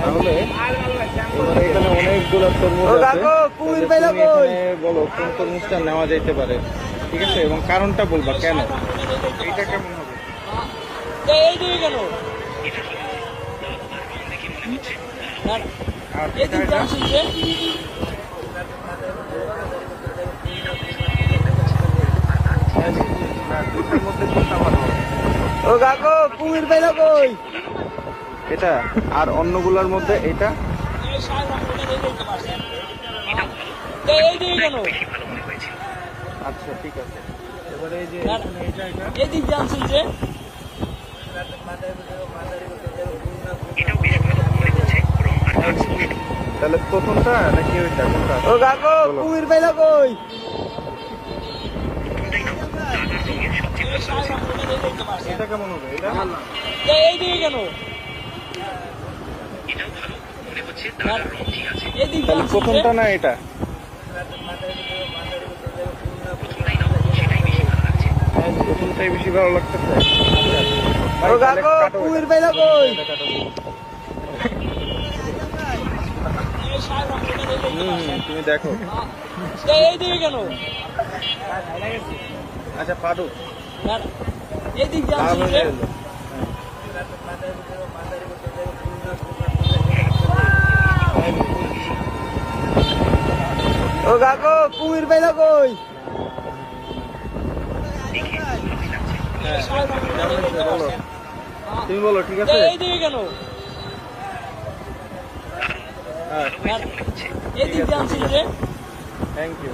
তাহলে এবারে এখানে অনেকগুলো তরমুজ আছে। তুমি এখানে বলো কোন তরমুজটা নেওয়া যেতে পারে, ঠিক আছে, এবং কারণটা বলবা কেন। এইটা কেমন হবে? এই দুই কেন? আর এই দুই দাম শুনছে? দুইটার মধ্যে কোনটা ভালো হবে? ও কাকু কুমির পাইলা কই? এটা আর অন্যগুলোর মধ্যে এটা। এই দুই কেন? আচ্ছা ঠিক আছে। এবারে এই যে এই দিক দাম শুনছে? তাহলে প্রথমটা নাকি ওইটা কোনটা? ও কাকু কুমির পাইলা কই? এটা কেমন হবে? এটা এই দুই কেন? এই দিক তাহলে দাম প্রথমটা না এটা? প্রথমটাই বেশি ভালো লাগতেছে। ও কাকু কুমির পাইলা কই? তুমি দেখো। এই দিকে কেন? আচ্ছা পারো। এই দিক দাম শুনছে? ও কাকু কুমির পাইলা কই? তুমি বলো ঠিক আছে। এই দিকে কেন? হ্যাঁ এই দিক দাম শুনছে? Thank you.